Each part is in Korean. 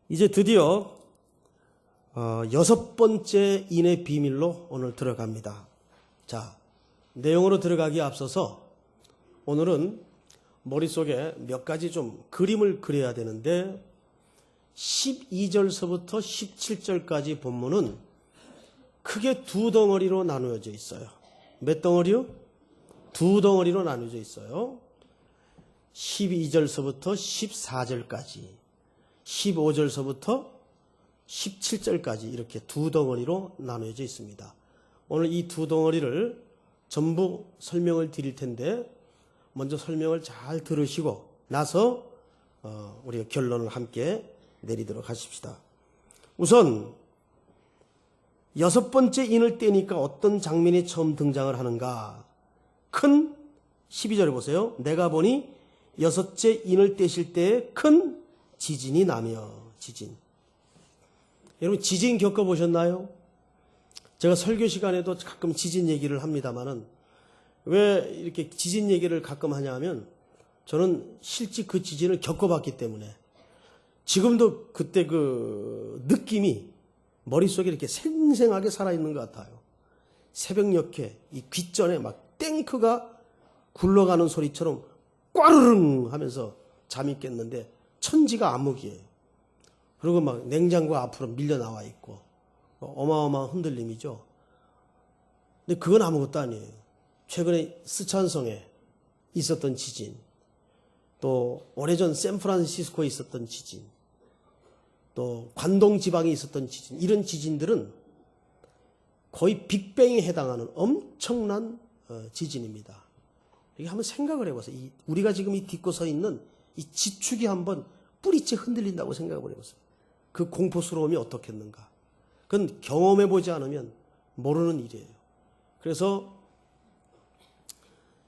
이제 드디어 6번째 인의 비밀로 오늘 들어갑니다. 자, 내용으로 들어가기에 앞서서 오늘은 머릿속에 몇 가지 좀 그림을 그려야 되는데 12절서부터 17절까지 본문은 크게 두 덩어리로 나누어져 있어요. 몇 덩어리요? 두 덩어리로 나누어져 있어요. 12절서부터 14절까지, 15절서부터 17절까지 이렇게 두 덩어리로 나누어져 있습니다. 오늘 이 두 덩어리를 전부 설명을 드릴 텐데 먼저 설명을 잘 들으시고 나서 우리가 결론을 함께 내리도록 하십시다. 우선 6번째 인을 떼니까 어떤 장면이 처음 등장을 하는가? 큰 12절에 보세요. 내가 보니 6째 인을 떼실 때에 큰 지진이 나며. 지진. 여러분 지진 겪어보셨나요? 제가 설교 시간에도 가끔 지진 얘기를 합니다만은 왜 이렇게 지진 얘기를 가끔 하냐면 저는 실제 그 지진을 겪어봤기 때문에 지금도 그때 그 느낌이 머릿속에 이렇게 생생하게 살아있는 것 같아요. 새벽녘에 이 귓전에 막 탱크가 굴러가는 소리처럼 꽈르릉 하면서 잠이 깼는데 천지가 암흑이에요. 그리고 막 냉장고 앞으로 밀려 나와 있고 어마어마한 흔들림이죠. 근데 그건 아무것도 아니에요. 최근에 스촨성에 있었던 지진, 또 오래전 샌프란시스코에 있었던 지진, 또 관동 지방에 있었던 지진, 이런 지진들은 거의 빅뱅에 해당하는 엄청난 지진입니다. 이게 한번 생각을 해보세요. 우리가 지금 이 딛고 서 있는 이 지축이 한번 뿌리째 흔들린다고 생각을 해보세요. 그 공포스러움이 어떻겠는가. 그건 경험해보지 않으면 모르는 일이에요. 그래서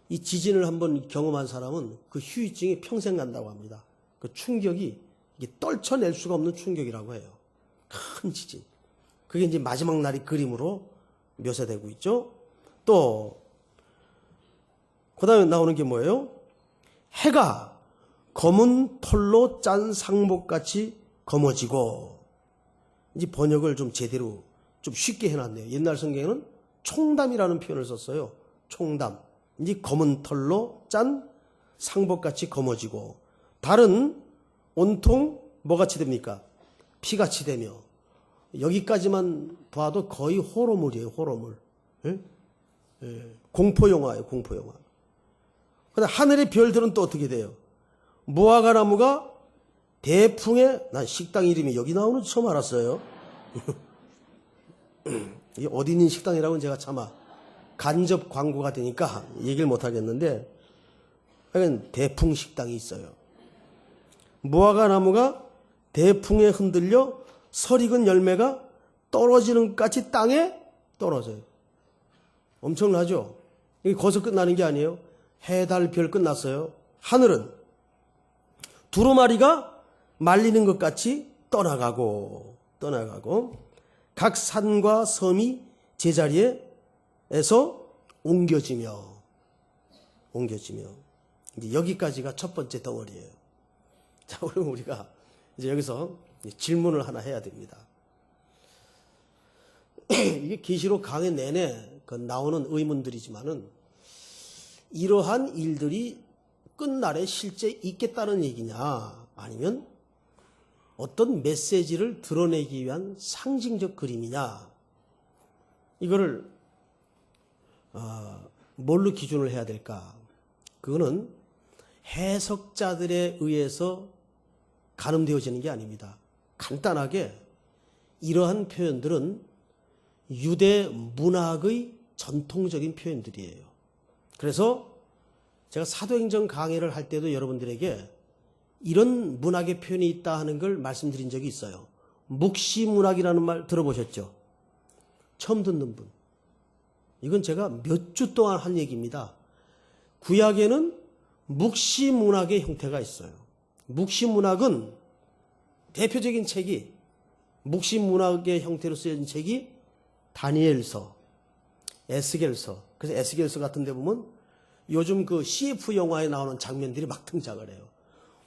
이 지진을 한번 경험한 사람은 그 후유증이 평생 간다고 합니다. 그 충격이 이게 떨쳐낼 수가 없는 충격이라고 해요. 큰 지진. 그게 이제 마지막 날이 그림으로 묘사되고 있죠. 또 그 다음에 나오는 게 뭐예요? 해가 검은 털로 짠 상복같이 검어지고, 이제 번역을 좀 제대로 좀 쉽게 해놨네요. 옛날 성경에는 총담이라는 표현을 썼어요. 총담. 이제 검은 털로 짠 상복같이 검어지고, 달은 온통 뭐같이 됩니까? 피같이 되며, 여기까지만 봐도 거의 호러물이에요. 호러물. 예? 예. 공포영화예요. 공포영화. 근데 하늘의 별들은 또 어떻게 돼요? 무화과나무가 대풍에, 난 식당 이름이 여기 나오는 줄 처음 알았어요. 이게 어디 있는 식당이라고는 제가 차마 간접 광고가 되니까 얘기를 못 하겠는데, 하여간 대풍 식당이 있어요. 무화과나무가 대풍에 흔들려 설익은 열매가 떨어지는 것같이 땅에 떨어져요. 엄청나죠? 이게 거기서 끝나는 게 아니에요. 해, 달, 별 끝났어요. 하늘은 두루마리가 말리는 것 같이 떠나가고 각 산과 섬이 제자리에서 옮겨지며 이제 여기까지가 첫 번째 덩어리예요. 자, 그럼 우리가 이제 여기서 질문을 하나 해야 됩니다. 이게 계시록 강의 내내 나오는 의문들이지만은 이러한 일들이 끝날에 실제 있겠다는 얘기냐, 아니면 어떤 메시지를 드러내기 위한 상징적 그림이냐, 이거를 뭘로 기준을 해야 될까? 그거는 해석자들에 의해서 가늠되어지는 게 아닙니다. 간단하게 이러한 표현들은 유대 문학의 전통적인 표현들이에요. 그래서 제가 사도행전 강의를 할 때도 여러분들에게 이런 문학의 표현이 있다 하는 걸 말씀드린 적이 있어요. 묵시문학이라는 말 들어보셨죠? 처음 듣는 분. 이건 제가 몇 주 동안 한 얘기입니다. 구약에는 묵시문학의 형태가 있어요. 묵시문학은 대표적인 책이, 묵시문학의 형태로 쓰여진 책이 다니엘서, 에스겔서. 그래서 에스겔서 같은 데 보면 요즘 그 CF 영화에 나오는 장면들이 막 등장을 해요.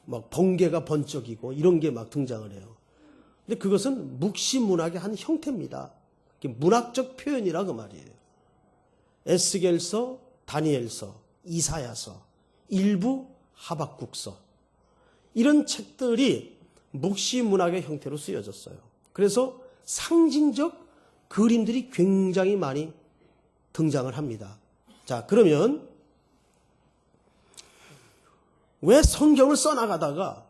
막 번개가 번쩍이고 이런 게 막 등장을 해요. 근데 그것은 묵시문학의 한 형태입니다. 문학적 표현이라 그 말이에요. 에스겔서, 다니엘서, 이사야서, 일부 하박국서 이런 책들이 묵시문학의 형태로 쓰여졌어요. 그래서 상징적 그림들이 굉장히 많이 등장을 합니다. 자, 그러면 왜 성경을 써나가다가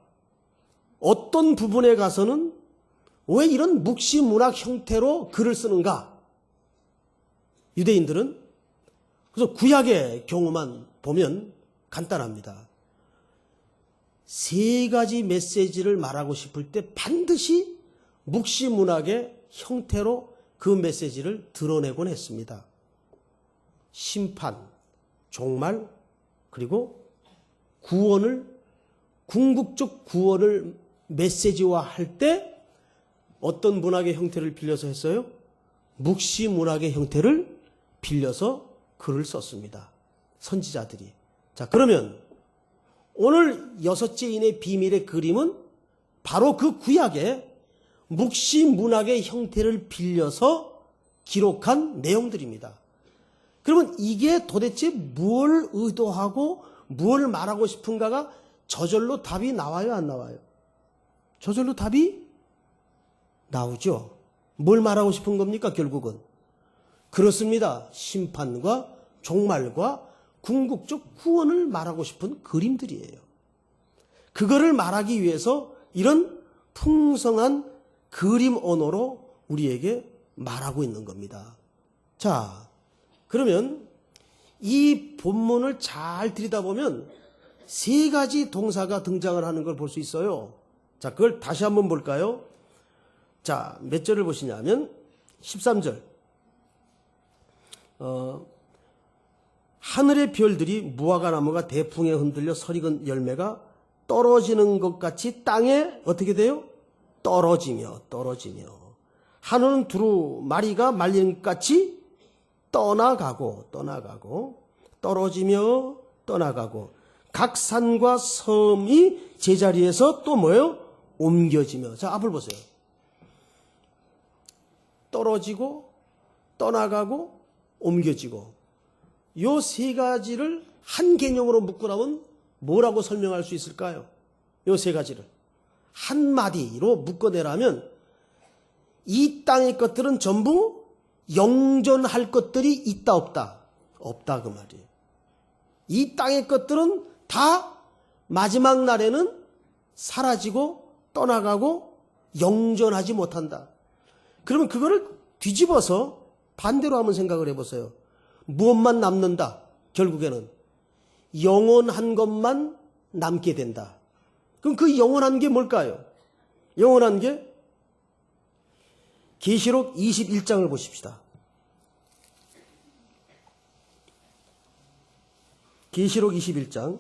어떤 부분에 가서는 왜 이런 묵시문학 형태로 글을 쓰는가? 유대인들은 그래서 구약의 경우만 보면 간단합니다. 세 가지 메시지를 말하고 싶을 때 반드시 묵시문학의 형태로 그 메시지를 드러내곤 했습니다. 심판, 종말, 그리고 구원을, 궁극적 구원을 메시지화할 때 어떤 문학의 형태를 빌려서 했어요? 묵시문학의 형태를 빌려서 글을 썼습니다. 선지자들이. 자, 그러면 오늘 여섯째 인의 비밀의 그림은 바로 그 구약의 묵시문학의 형태를 빌려서 기록한 내용들입니다. 그러면 이게 도대체 뭘 의도하고 뭘 말하고 싶은가가 저절로 답이 나와요, 안 나와요? 저절로 답이 나오죠. 뭘 말하고 싶은 겁니까, 결국은? 그렇습니다. 심판과 종말과 궁극적 구원을 말하고 싶은 그림들이에요. 그거를 말하기 위해서 이런 풍성한 그림 언어로 우리에게 말하고 있는 겁니다. 자, 그러면 이 본문을 잘 들여다보면 세 가지 동사가 등장을 하는 걸 볼 수 있어요. 자, 그걸 다시 한번 볼까요? 자, 몇 절을 보시냐면 13절. 하늘의 별들이 무화과 나무가 대풍에 흔들려 설익은 열매가 떨어지는 것 같이 땅에 어떻게 돼요? 떨어지며 하늘은 두루 마리가 말리는 것 같이 떠나가고 떨어지며 떠나가고 각 산과 섬이 제자리에서 또 뭐예요? 옮겨지며. 자, 앞을 보세요. 떨어지고 떠나가고 옮겨지고 요 세 가지를 한 개념으로 묶고 나면 뭐라고 설명할 수 있을까요? 요 세 가지를 한마디로 묶어내라면 이 땅의 것들은 전부 영존할 것들이 있다 없다? 없다 그 말이에요. 이 땅의 것들은 다 마지막 날에는 사라지고 떠나가고 영존하지 못한다. 그러면 그거를 뒤집어서 반대로 한번 생각을 해보세요. 무엇만 남는다? 결국에는 영원한 것만 남게 된다. 그럼 그 영원한 게 뭘까요? 영원한 게 계시록 21장을 보십시다. 계시록 21장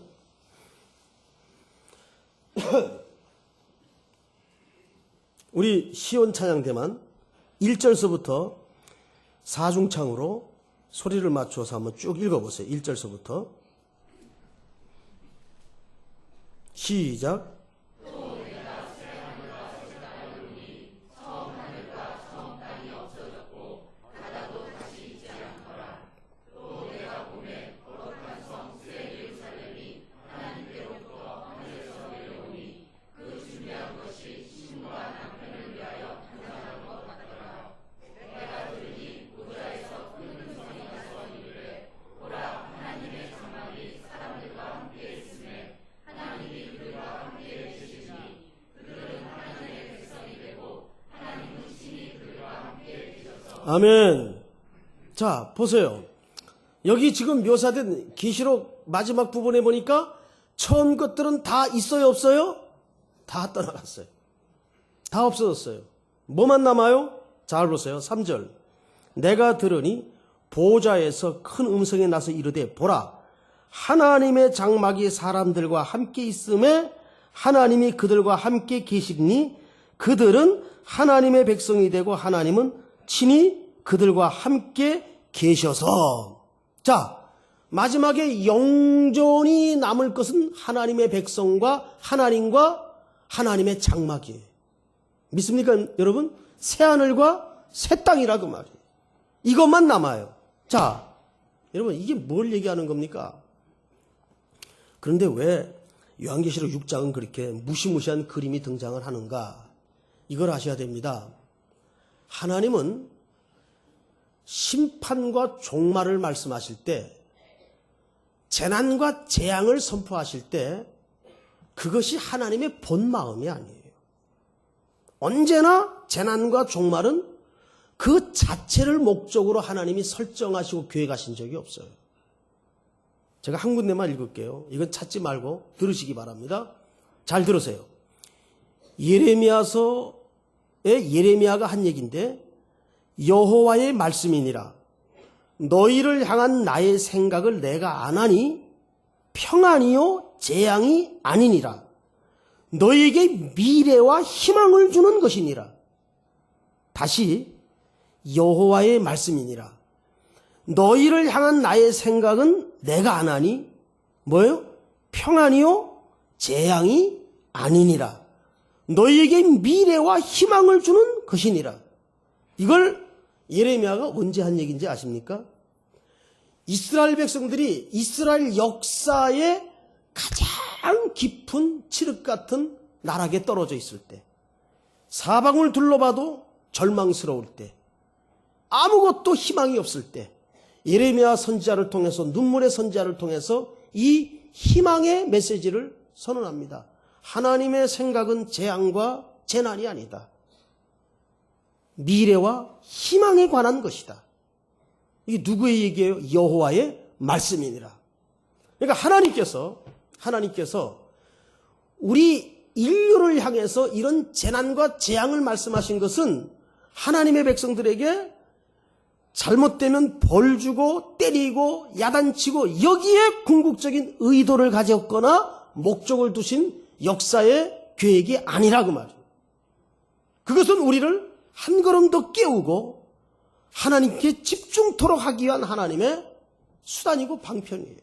우리 시온 찬양대만 1절서부터 사중창으로 소리를 맞춰서 한번 쭉 읽어보세요. 1절서부터 시작. 아멘. 자, 보세요. 여기 지금 묘사된 계시록 마지막 부분에 보니까 처음 것들은 다 있어요, 없어요? 다 떠나갔어요. 다 없어졌어요. 뭐만 남아요? 잘 보세요. 3절. 내가 들으니 보좌에서 큰 음성이 나서 이르되 보라, 하나님의 장막이 사람들과 함께 있음에 하나님이 그들과 함께 계시니 그들은 하나님의 백성이 되고 하나님은 친히 그들과 함께 계셔서. 자, 마지막에 영존이 남을 것은 하나님의 백성과 하나님과 하나님의 장막이에요. 믿습니까, 여러분? 새 하늘과 새 땅이라 그 말이에요. 이것만 남아요. 자, 여러분, 이게 뭘 얘기하는 겁니까? 그런데 왜 요한계시록 6장은 그렇게 무시무시한 그림이 등장을 하는가? 이걸 아셔야 됩니다. 하나님은 심판과 종말을 말씀하실 때, 재난과 재앙을 선포하실 때 그것이 하나님의 본 마음이 아니에요. 언제나 재난과 종말은 그 자체를 목적으로 하나님이 설정하시고 계획하신 적이 없어요. 제가 한 군데만 읽을게요. 이건 찾지 말고 들으시기 바랍니다. 잘 들으세요. 예레미야서에 예레미야가 한 얘기인데, 여호와의 말씀이니라. 너희를 향한 나의 생각을 내가 아나니 평안이요 재앙이 아니니라. 너희에게 미래와 희망을 주는 것이니라. 다시 여호와의 말씀이니라. 너희를 향한 나의 생각은 내가 아나니 뭐예요? 평안이요 재앙이 아니니라. 너희에게 미래와 희망을 주는 것이니라. 이걸 예레미야가 언제 한 얘기인지 아십니까? 이스라엘 백성들이 이스라엘 역사의 가장 깊은 칠흑 같은 나락에 떨어져 있을 때, 사방을 둘러봐도 절망스러울 때, 아무것도 희망이 없을 때, 예레미야 선지자를 통해서, 눈물의 선지자를 통해서 이 희망의 메시지를 선언합니다. 하나님의 생각은 재앙과 재난이 아니다. 미래와 희망에 관한 것이다. 이게 누구의 얘기예요? 여호와의 말씀이니라. 그러니까 하나님께서 우리 인류를 향해서 이런 재난과 재앙을 말씀하신 것은 하나님의 백성들에게 잘못되면 벌 주고 때리고 야단치고 여기에 궁극적인 의도를 가졌거나 목적을 두신 역사의 계획이 아니라고 말이에요. 그것은 우리를 한 걸음 더 깨우고 하나님께 집중토록 하기 위한 하나님의 수단이고 방편이에요.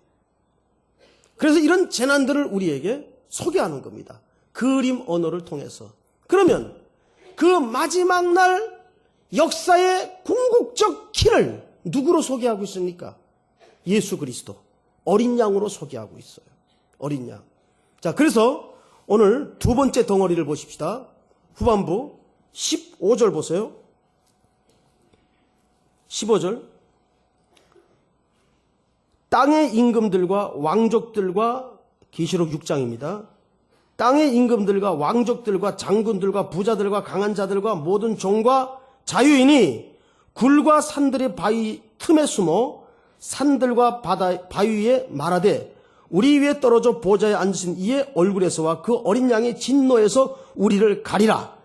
그래서 이런 재난들을 우리에게 소개하는 겁니다. 그림 언어를 통해서. 그러면 그 마지막 날 역사의 궁극적 키를 누구로 소개하고 있습니까? 예수 그리스도, 어린 양으로 소개하고 있어요. 어린 양. 자, 그래서 오늘 두 번째 덩어리를 보십시다. 후반부 15절 보세요. 15절. 땅의 임금들과 왕족들과, 계시록 6장입니다. 땅의 임금들과 왕족들과 장군들과 부자들과 강한 자들과 모든 종과 자유인이 굴과 산들의 바위 틈에 숨어 산들과 바위 위에 말하되 우리 위에 떨어져 보좌에 앉으신 이의 얼굴에서와 그 어린 양의 진노에서 우리를 가리라.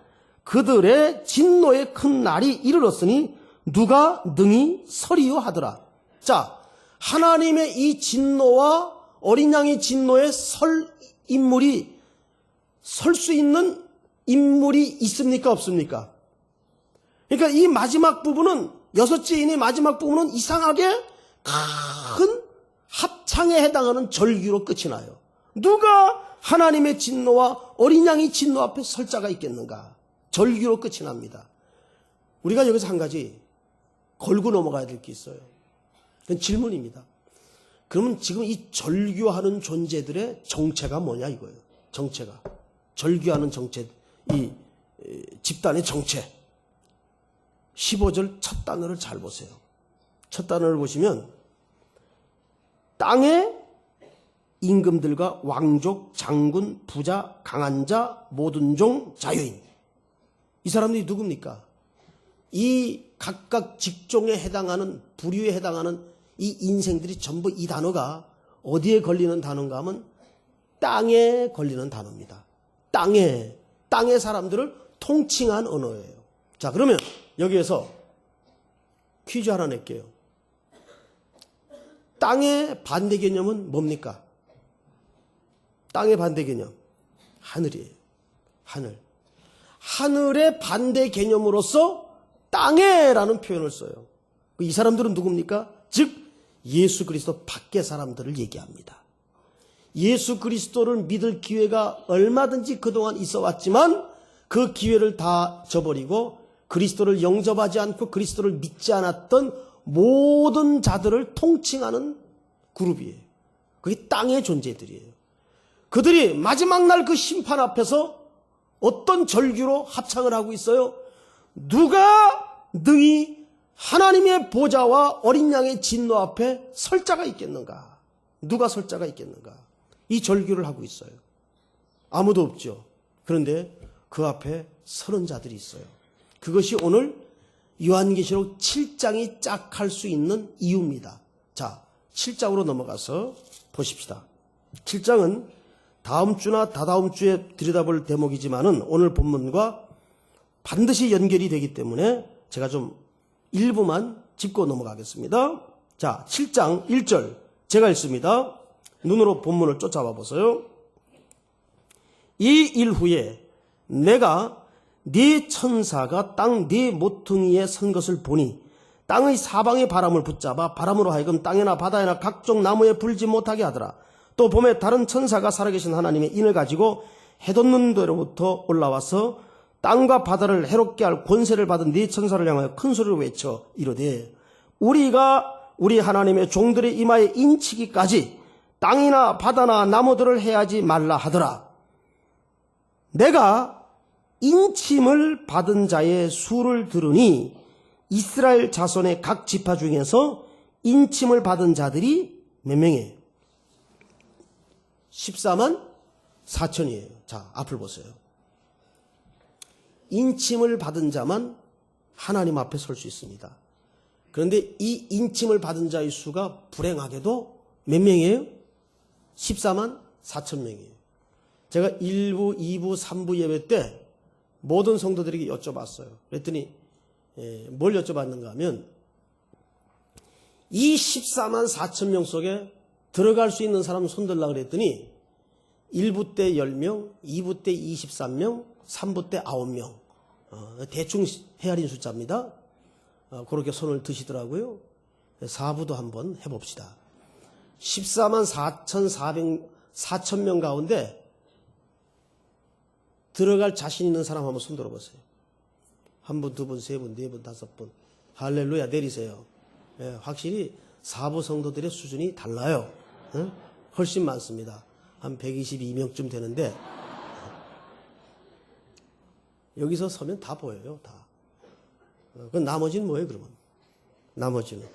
그들의 진노의 큰 날이 이르렀으니 누가 능히 서리요 하더라. 자, 하나님의 이 진노와 어린 양의 진노에 설 수 있는 인물이 있습니까? 없습니까? 그러니까 이 마지막 부분은, 여섯째 인의 마지막 부분은 이상하게 큰 합창에 해당하는 절규로 끝이 나요. 누가 하나님의 진노와 어린 양의 진노 앞에 설 자가 있겠는가? 절규로 끝이 납니다. 우리가 여기서 한 가지 걸고 넘어가야 될 게 있어요. 그건 질문입니다. 그러면 지금 이 절규하는 존재들의 정체가 뭐냐 이거예요. 정체가. 절규하는 정체, 이 집단의 정체. 15절 첫 단어를 잘 보세요. 첫 단어를 보시면 땅의 임금들과 왕족, 장군, 부자, 강한 자, 모든 종, 자유인. 이 사람들이 누굽니까? 이 각각 직종에 해당하는, 부류에 해당하는 이 인생들이 전부 이 단어가 어디에 걸리는 단어인가 하면 땅에 걸리는 단어입니다. 땅의 사람들을 통칭한 언어예요. 자, 그러면 여기에서 퀴즈 하나 낼게요. 땅의 반대 개념은 뭡니까? 땅의 반대 개념. 하늘이에요. 하늘. 하늘의 반대 개념으로서 땅에라는 표현을 써요. 이 사람들은 누굽니까? 즉 예수 그리스도 밖의 사람들을 얘기합니다. 예수 그리스도를 믿을 기회가 얼마든지 그동안 있어 왔지만 그 기회를 다 저버리고 그리스도를 영접하지 않고 그리스도를 믿지 않았던 모든 자들을 통칭하는 그룹이에요. 그게 땅의 존재들이에요. 그들이 마지막 날 그 심판 앞에서 어떤 절규로 합창을 하고 있어요? 누가 능히 하나님의 보좌와 어린 양의 진노 앞에 설 자가 있겠는가? 누가 설 자가 있겠는가? 이 절규를 하고 있어요. 아무도 없죠. 그런데 그 앞에 서는 자들이 있어요. 그것이 오늘 요한계시록 7장이 짝할 수 있는 이유입니다. 자, 7장으로 넘어가서 보십시다. 7장은 다음 주나 다다음 주에 들여다볼 대목이지만은 오늘 본문과 반드시 연결이 되기 때문에 제가 좀 일부만 짚고 넘어가겠습니다. 자, 7장 1절 제가 읽습니다. 눈으로 본문을 쫓아와 보세요. 이 일 후에 내가 네 천사가 땅 네 모퉁이에 선 것을 보니 땅의 사방의 바람을 붙잡아 바람으로 하여금 땅이나 바다에나 각종 나무에 불지 못하게 하더라. 또 봄에 다른 천사가 살아계신 하나님의 인을 가지고 해돋는 데로부터 올라와서 땅과 바다를 해롭게 할 권세를 받은 네 천사를 향하여 큰 소리로 외쳐 이르되 우리가 우리 하나님의 종들의 이마에 인치기까지 땅이나 바다나 나무들을 해하지 말라 하더라. 내가 인침을 받은 자의 수를 들으니 이스라엘 자손의 각 지파 중에서 인침을 받은 자들이 몇 명이에요? 14만 4천이에요. 자, 앞을 보세요. 인침을 받은 자만 하나님 앞에 설 수 있습니다. 그런데 이 인침을 받은 자의 수가 불행하게도 몇 명이에요? 14만 4천 명이에요. 제가 1부, 2부, 3부 예배 때 모든 성도들에게 여쭤봤어요. 그랬더니 뭘 여쭤봤는가 하면 이 14만 4천 명 속에 들어갈 수 있는 사람 손들라 그랬더니 1부 때 10명, 2부 때 23명, 3부 때 9명. 대충 헤아린 숫자입니다. 그렇게 손을 드시더라고요. 4부도 한번 해봅시다. 14만 4천 명 가운데 들어갈 자신 있는 사람 한번 손 들어보세요. 한 분, 두 분, 세 분, 네 분, 다섯 분. 할렐루야 내리세요. 확실히 4부 성도들의 수준이 달라요. 훨씬 많습니다. 한 122명쯤 되는데 여기서 서면 다 보여요. 다. 그럼 나머지는 뭐예요 그러면? 나머지는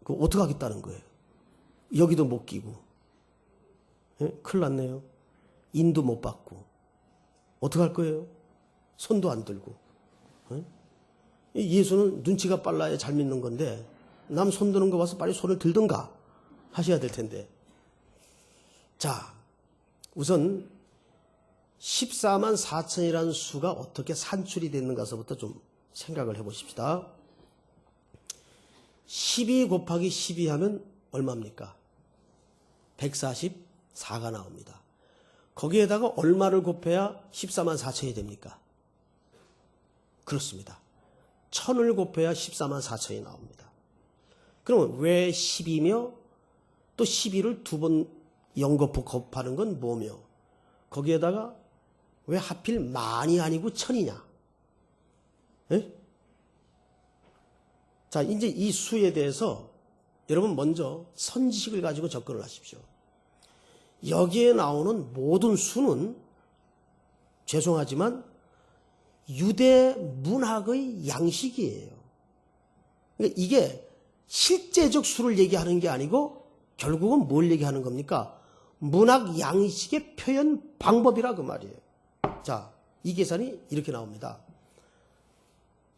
그 어떻게 하겠다는 거예요? 여기도 못 끼고 큰일 났네요. 인도 못 받고 어떻게 할 거예요? 손도 안 들고. 예수는 눈치가 빨라야 잘 믿는 건데 남 손 드는 거 봐서 빨리 손을 들든가 하셔야 될 텐데. 자, 우선 14만 4천이라는 수가 어떻게 산출이 됐는가서부터 좀 생각을 해보십시다. 12 곱하기 12 하면 얼마입니까? 144가 나옵니다. 거기에다가 얼마를 곱해야 14만 4천이 됩니까? 그렇습니다. 1000을 곱해야 14만 4천이 나옵니다. 그러면 왜 10이며 또 12를 두 번 연거푸 곱하는 건 뭐며 거기에다가 왜 하필 만이 아니고 1000이냐? 자, 이제 이 수에 대해서 여러분 먼저 선지식을 가지고 접근을 하십시오. 여기에 나오는 모든 수는 죄송하지만 유대 문학의 양식이에요. 그러니까 이게 실제적 수를 얘기하는 게 아니고 결국은 뭘 얘기하는 겁니까? 문학 양식의 표현 방법이라 그 말이에요. 자, 이 계산이 이렇게 나옵니다.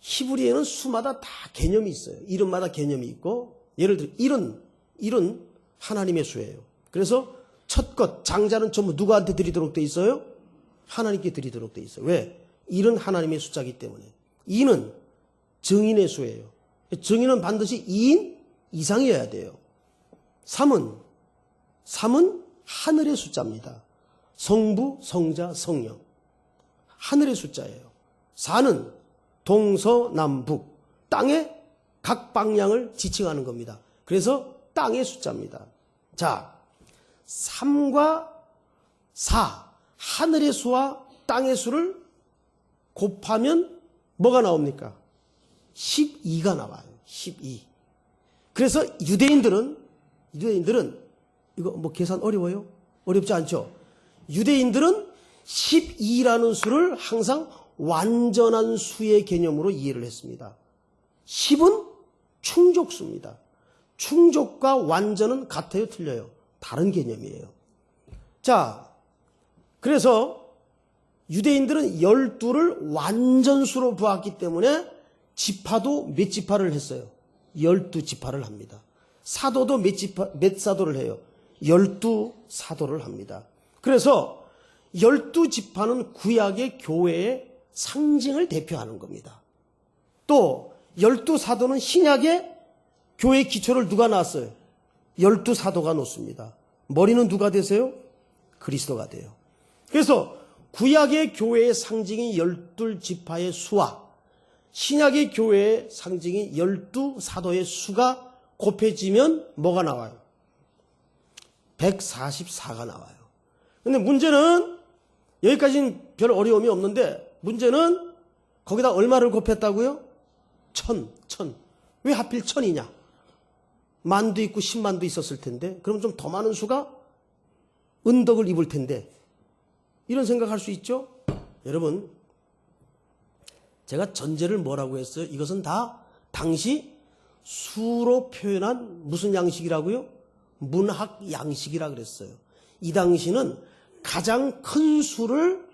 히브리에는 수마다 다 개념이 있어요. 이름마다 개념이 있고 예를 들어 일은 하나님의 수예요. 그래서 첫 것, 장자는 전부 누구한테 드리도록 돼 있어요? 하나님께 드리도록 돼 있어요. 왜? 일은 하나님의 숫자이기 때문에. 2는 증인의 수예요. 증인은 반드시 2인 이상이어야 돼요. 3은 하늘의 숫자입니다. 성부, 성자, 성령. 하늘의 숫자예요. 4는 동서남북, 땅의 각 방향을 지칭하는 겁니다. 그래서 땅의 숫자입니다. 자, 3과 4, 하늘의 수와 땅의 수를 곱하면 뭐가 나옵니까? 12가 나와요. 12. 그래서 유대인들은 이거 뭐 계산 어려워요? 어렵지 않죠? 유대인들은 12라는 수를 항상 완전한 수의 개념으로 이해를 했습니다. 10은 충족수입니다. 충족과 완전은 같아요, 틀려요? 다른 개념이에요. 자, 그래서 유대인들은 12를 완전수로 보았기 때문에 지파도 몇 지파를 했어요? 12지파를 합니다. 사도도 몇 사도를 해요? 12사도를 합니다. 그래서 12지파는 구약의 교회의 상징을 대표하는 겁니다. 또 12사도는 신약의 교회의 기초를 누가 놨어요? 12사도가 놓습니다. 머리는 누가 되세요? 그리스도가 돼요. 그래서 구약의 교회의 상징인 12지파의 수와 신약의 교회의 상징인 12사도의 수가 곱해지면 뭐가 나와요? 144가 나와요. 근데 문제는 여기까지는 별 어려움이 없는데 문제는 거기다 얼마를 곱했다고요? 1000. 왜 하필 1000이냐? 만도 있고 10만도 있었을 텐데 그럼 좀 더 많은 수가 은덕을 입을 텐데 이런 생각할 수 있죠? 여러분 제가 전제를 뭐라고 했어요? 이것은 다 당시 수로 표현한 무슨 양식이라고요? 문학 양식이라 그랬어요. 이 당시는 가장 큰 수를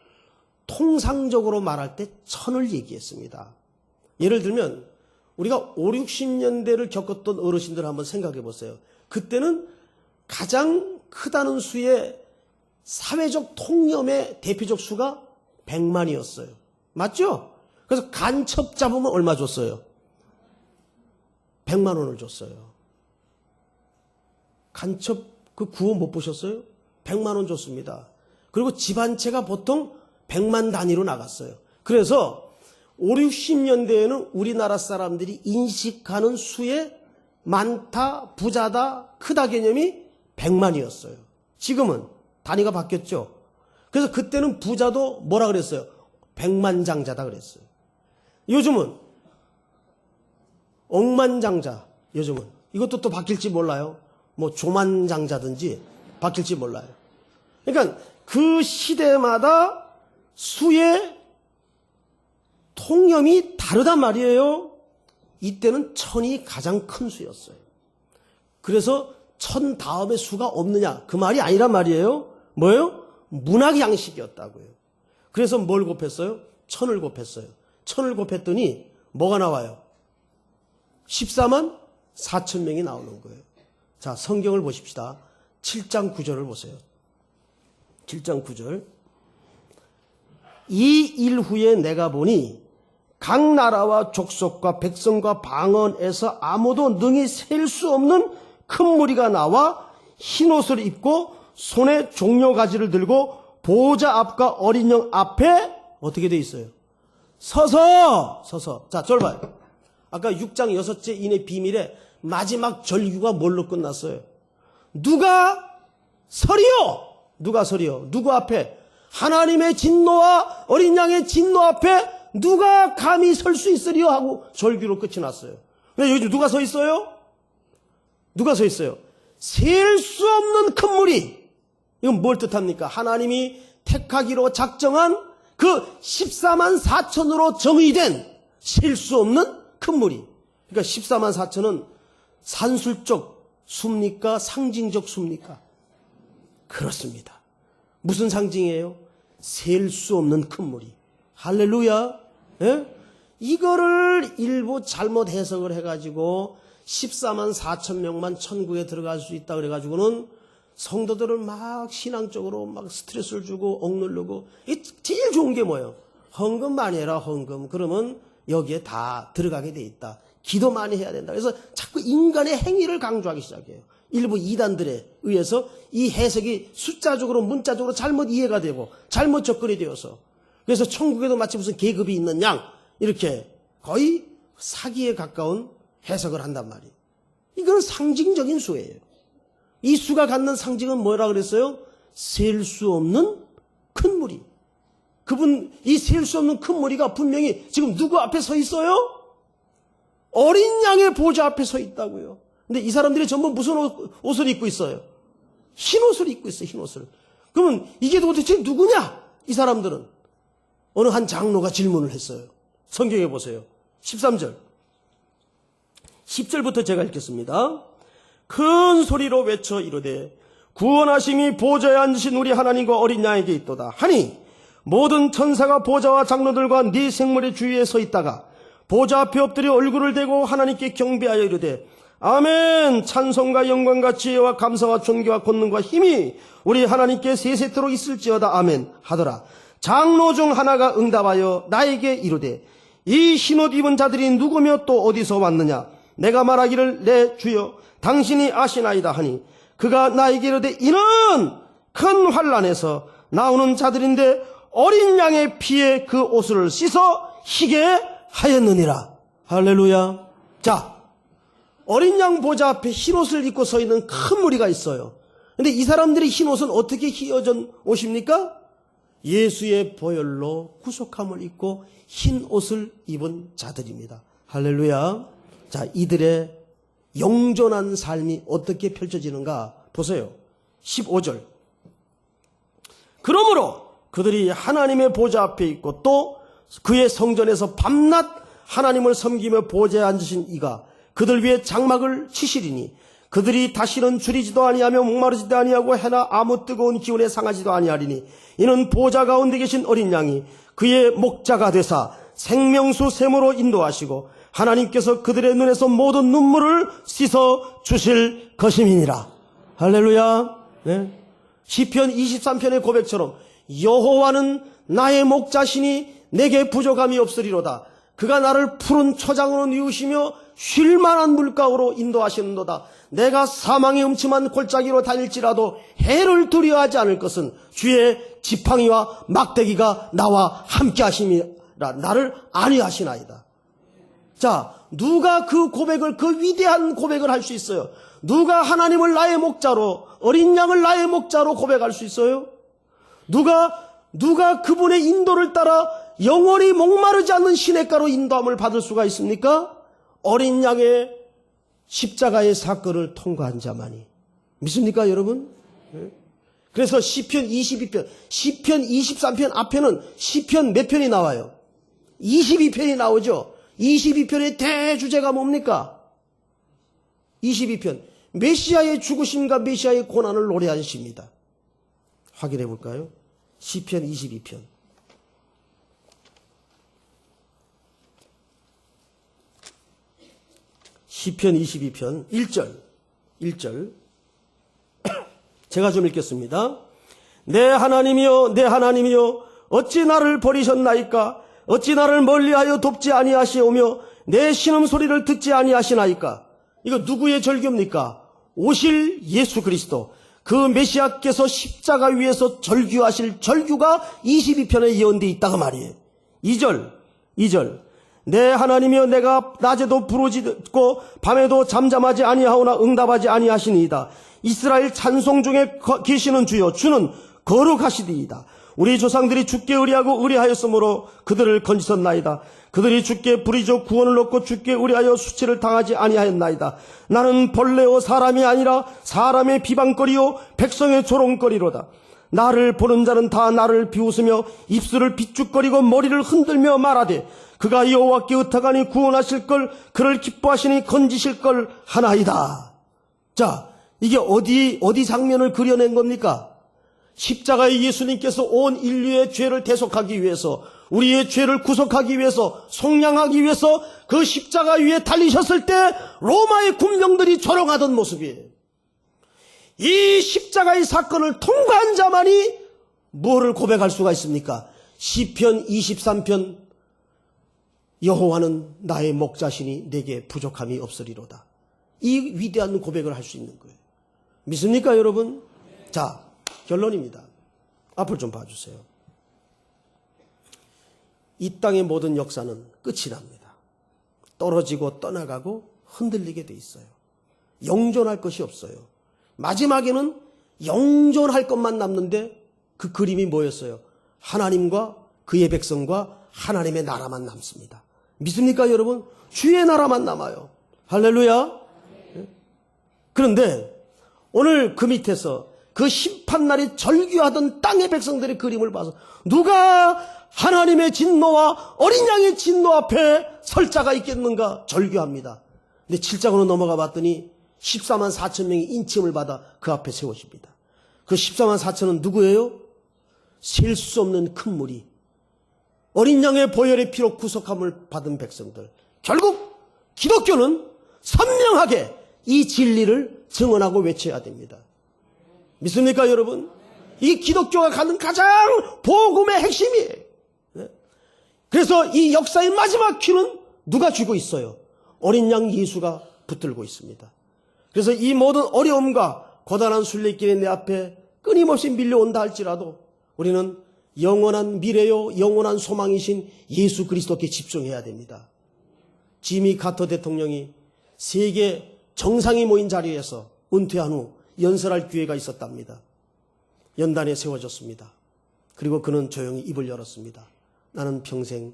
통상적으로 말할 때 1000을 얘기했습니다. 예를 들면 우리가 5, 60년대를 겪었던 어르신들 한번 생각해 보세요. 그때는 가장 크다는 수의 사회적 통념의 대표적 수가 100만이었어요. 맞죠? 그래서 간첩 잡으면 얼마 줬어요? 100만 원을 줬어요. 간첩 그 구호 못 보셨어요? 100만 원 줬습니다. 그리고 집 한 채가 보통 100만 단위로 나갔어요. 그래서 5, 60년대에는 우리나라 사람들이 인식하는 수의 많다, 부자다, 크다 개념이 100만이었어요. 지금은 단위가 바뀌었죠. 그래서 그때는 부자도 뭐라 그랬어요? 100만장자다 그랬어요. 요즘은 억만장자, 요즘은 이것도 또 바뀔지 몰라요. 뭐 조만장자든지 바뀔지 몰라요. 그러니까 그 시대마다 수의 통념이 다르단 말이에요. 이때는 1000이 가장 큰 수였어요. 그래서 1000 다음에 수가 없느냐 그 말이 아니란 말이에요. 뭐예요? 문학 양식이었다고요. 그래서 뭘 곱했어요? 1000을 곱했어요. 1000을 곱했더니 뭐가 나와요? 14만 4천 명이 나오는 거예요. 자, 성경을 보십시다. 7장 9절을 보세요. 7장 9절. 이 일 후에 내가 보니 각 나라와 족속과 백성과 방언에서 아무도 능히 셀 수 없는 큰 무리가 나와 흰옷을 입고 손에 종려가지를 들고 보호자 앞과 어린 양 앞에 어떻게 돼 있어요? 서서. 자, 저를 봐요. 아까 6장 6째 인의 비밀에 마지막 절규가 뭘로 끝났어요? 누가 서리요? 누가 서리요? 누구 앞에? 하나님의 진노와 어린 양의 진노 앞에 누가 감히 설 수 있으리요? 하고 절규로 끝이 났어요. 근데 여기 누가 서 있어요? 누가 서 있어요? 셀 수 없는 큰 무리. 이건 뭘 뜻합니까? 하나님이 택하기로 작정한 그 14만 4천으로 정의된 셀 수 없는 큰 무리. 그러니까 14만 4천은 산술적 수입니까? 상징적 수입니까? 그렇습니다. 무슨 상징이에요? 셀 수 없는 큰 무리. 할렐루야. 예? 이거를 일부 잘못 해석을 해가지고 14만 4천 명만 천국에 들어갈 수 있다 그래가지고는 성도들을 막 신앙적으로 막 스트레스를 주고 억누르고. 이 제일 좋은 게 뭐예요? 헌금 많이 해라, 헌금. 그러면 여기에 다 들어가게 돼 있다. 기도 많이 해야 된다. 그래서 자꾸 인간의 행위를 강조하기 시작해요. 일부 이단들에 의해서 이 해석이 숫자적으로 문자적으로 잘못 이해가 되고 잘못 접근이 되어서 그래서 천국에도 마치 무슨 계급이 있는 양 이렇게 거의 사기에 가까운 해석을 한단 말이에요. 이건 상징적인 수예요. 이 수가 갖는 상징은 뭐라 그랬어요? 셀 수 없는 큰 무리. 그분 이 셀 수 없는 큰 머리가 분명히 지금 누구 앞에 서 있어요? 어린 양의 보좌 앞에 서 있다고요. 근데 이 사람들이 전부 무슨 옷을 입고 있어요? 흰 옷을 입고 있어요. 흰 옷을. 그러면 이게 도대체 누구냐? 이 사람들은. 어느 한 장로가 질문을 했어요. 성경에 보세요. 13절. 10절부터 제가 읽겠습니다. 큰 소리로 외쳐 이르되 구원하심이 보좌에 앉으신 우리 하나님과 어린 양에게 있도다 하니 모든 천사가 보좌와 장로들과 네 생물의 주위에 서 있다가 보좌 앞에 엎드려 얼굴을 대고 하나님께 경배하여 이르되 아멘. 찬송과 영광과 지혜와 감사와 존귀와 권능과 힘이 우리 하나님께 세세토록 있을지어다 아멘 하더라. 장로 중 하나가 응답하여 나에게 이르되 이 흰옷 입은 자들이 누구며 또 어디서 왔느냐? 내가 말하기를 내 주여 당신이 아시나이다 하니 그가 나에게 이르되 이는 큰 환난에서 나오는 자들인데 어린 양의 피에 그 옷을 씻어 희게 하였느니라. 할렐루야. 자, 어린 양 보좌 앞에 흰옷을 입고 서 있는 큰 무리가 있어요. 근데 이 사람들이 흰옷은 어떻게 휘어진 옷입니까? 예수의 보혈로 구속함을 입고 흰 옷을 입은 자들입니다. 할렐루야. 자, 이들의 영존한 삶이 어떻게 펼쳐지는가 보세요. 15절. 그러므로 그들이 하나님의 보좌 앞에 있고 또 그의 성전에서 밤낮 하나님을 섬기며 보좌에 앉으신 이가 그들 위에 장막을 치시리니 그들이 다시는 줄이지도 아니하며 목마르지도 아니하고 해나 아무 뜨거운 기운에 상하지도 아니하리니 이는 보좌 가운데 계신 어린 양이 그의 목자가 되사 생명수 샘으로 인도하시고 하나님께서 그들의 눈에서 모든 눈물을 씻어 주실 것임이니라. 할렐루야. 네. 시편 23편의 고백처럼 여호와는 나의 목자시니 내게 부족함이 없으리로다. 그가 나를 푸른 초장으로 뉘우시며 쉴만한 물가로 인도하시는도다. 내가 사망의 음침한 골짜기로 다닐지라도 해를 두려워하지 않을 것은 주의 지팡이와 막대기가 나와 함께 하심이라. 나를 안위하시나이다. 자, 누가 그 고백을, 그 위대한 고백을 할 수 있어요? 누가 하나님을 나의 목자로, 어린 양을 나의 목자로 고백할 수 있어요? 누가 그분의 인도를 따라 영원히 목마르지 않는 시냇가로 인도함을 받을 수가 있습니까? 어린 양의 십자가의 사건을 통과한 자만이. 믿습니까, 여러분? 그래서 시편 22편, 시편 23편 앞에는 시편 몇 편이 나와요? 22편이 나오죠. 22편의 대주제가 뭡니까? 22편. 메시아의 죽으심과 메시아의 고난을 노래한 시입니다. 확인해 볼까요? 시편 22편. 시편 22편 1절 제가 좀 읽겠습니다. 내 하나님이여 내 하나님이여 어찌 나를 버리셨나이까? 어찌 나를 멀리하여 돕지 아니하시오며 내 신음소리를 듣지 아니하시나이까? 이거 누구의 절규입니까? 오실 예수 그리스도, 그 메시아께서 십자가 위에서 절규하실 절규가 22편에 예언되어 있다고 말이에요. 2절 내 하나님이여 내가 낮에도 부르짖고 밤에도 잠잠하지 아니하오나 응답하지 아니하시니이다. 이스라엘 찬송 중에 계시는 주여 주는 거룩하시디이다. 우리 조상들이 주께 의뢰하고 의뢰하였으므로 그들을 건지셨나이다. 그들이 주께 부리죠 구원을 얻고 주께 의뢰하여 수치를 당하지 아니하였나이다. 나는 벌레요 사람이 아니라 사람의 비방거리요 백성의 조롱거리로다. 나를 보는 자는 다 나를 비웃으며 입술을 비죽거리고 머리를 흔들며 말하되 그가 여호와께 의탁하니 구원하실 걸 그를 기뻐하시니 건지실 걸 하나이다. 자, 이게 어디 장면을 그려낸 겁니까? 십자가의 예수님께서 온 인류의 죄를 대속하기 위해서, 우리의 죄를 구속하기 위해서, 속량하기 위해서 그 십자가 위에 달리셨을 때 로마의 군병들이 조롱하던 모습이에요. 이 십자가의 사건을 통과한 자만이 뭐를 고백할 수가 있습니까? 시편 23편 여호와는 나의 목자시니 내게 부족함이 없으리로다. 이 위대한 고백을 할 수 있는 거예요. 믿습니까, 여러분? 자, 결론입니다. 앞을 좀 봐주세요. 이 땅의 모든 역사는 끝이 납니다. 떨어지고 떠나가고 흔들리게 돼 있어요. 영존할 것이 없어요. 마지막에는 영존할 것만 남는데 그 그림이 뭐였어요? 하나님과 그의 백성과 하나님의 나라만 남습니다. 믿습니까 여러분? 주의 나라만 남아요. 할렐루야. 그런데 오늘 그 밑에서 그 심판날이 절규하던 땅의 백성들의 그림을 봐서 누가 하나님의 진노와 어린 양의 진노 앞에 설 자가 있겠는가 절규합니다. 근데 7장으로 넘어가 봤더니 14만 4천 명이 인침을 받아 그 앞에 세워집니다. 그 14만 4천은 누구예요? 셀 수 없는 큰 무리, 어린 양의 보혈의 피로 구속함을 받은 백성들. 결국 기독교는 선명하게 이 진리를 증언하고 외쳐야 됩니다. 믿습니까 여러분? 이 기독교가 가는 가장 복음의 핵심이에요. 그래서 이 역사의 마지막 큐는 누가 쥐고 있어요? 어린 양 예수가 붙들고 있습니다. 그래서 이 모든 어려움과 고단한 순례길에 내 앞에 끊임없이 밀려온다 할지라도 우리는 영원한 미래요 영원한 소망이신 예수 그리스도께 집중해야 됩니다. 지미 카터 대통령이 세계 정상이 모인 자리에서 은퇴한 후 연설할 기회가 있었답니다. 연단에 세워졌습니다. 그리고 그는 조용히 입을 열었습니다. 나는 평생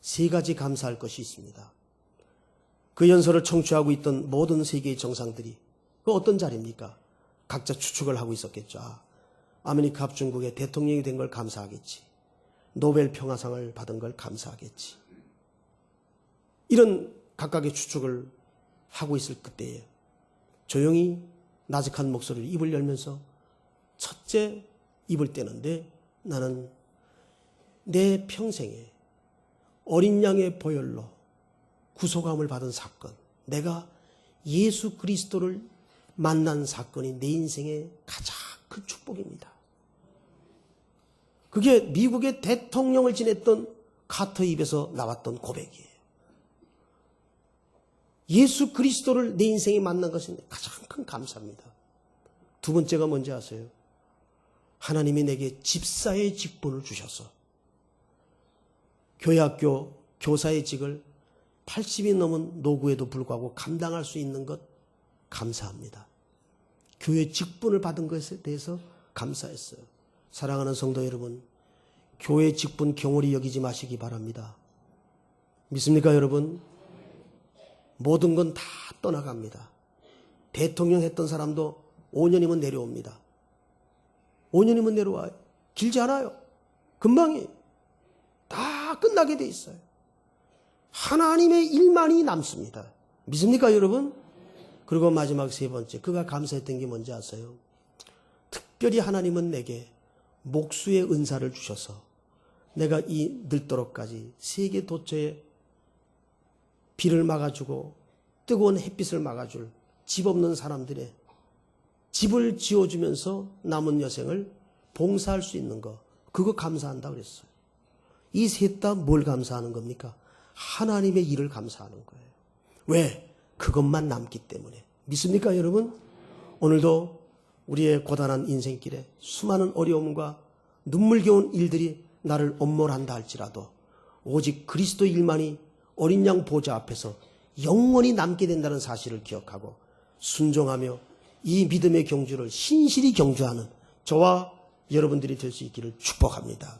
3가지 감사할 것이 있습니다. 그 연설을 청취하고 있던 모든 세계의 정상들이 그 어떤 자리입니까? 각자 추측을 하고 있었겠죠. 아메리카 합중국의 대통령이 된 걸 감사하겠지. 노벨 평화상을 받은 걸 감사하겠지. 이런 각각의 추측을 하고 있을 그때에 조용히 나직한 목소리로 입을 열면서 첫째 입을 떼는데 나는 내 평생에 어린 양의 보혈로 구속함을 받은 사건, 내가 예수 그리스도를 만난 사건이 내 인생의 가장 큰 축복입니다. 그게 미국의 대통령을 지냈던 카터 입에서 나왔던 고백이에요. 예수 그리스도를 내 인생에 만난 것이 가장 큰 감사입니다. 두 번째가 뭔지 아세요? 하나님이 내게 집사의 직분을 주셔서 교회학교 교사의 직을 80이 넘은 노구에도 불구하고 감당할 수 있는 것 감사합니다. 교회 직분을 받은 것에 대해서 감사했어요. 사랑하는 성도 여러분, 교회 직분 경홀히 여기지 마시기 바랍니다. 믿습니까 여러분? 모든 건 다 떠나갑니다. 대통령 했던 사람도 5년이면 내려옵니다. 5년이면 내려와요. 길지 않아요. 금방이 다 끝나게 돼 있어요. 하나님의 일만이 남습니다. 믿습니까 여러분? 그리고 마지막 3번째, 그가 감사했던 게 뭔지 아세요? 특별히 하나님은 내게 목수의 은사를 주셔서 내가 이 늙도록까지 세계 도처에 비를 막아주고 뜨거운 햇빛을 막아줄 집 없는 사람들의 집을 지어주면서 남은 여생을 봉사할 수 있는 거, 그거 감사한다 그랬어요. 이 셋 다 뭘 감사하는 겁니까? 하나님의 일을 감사하는 거예요. 왜? 그것만 남기 때문에. 믿습니까 여러분? 오늘도 우리의 고단한 인생길에 수많은 어려움과 눈물겨운 일들이 나를 엄몰한다 할지라도 오직 그리스도 일만이 어린 양 보좌 앞에서 영원히 남게 된다는 사실을 기억하고 순종하며 이 믿음의 경주를 신실히 경주하는 저와 여러분들이 될 수 있기를 축복합니다.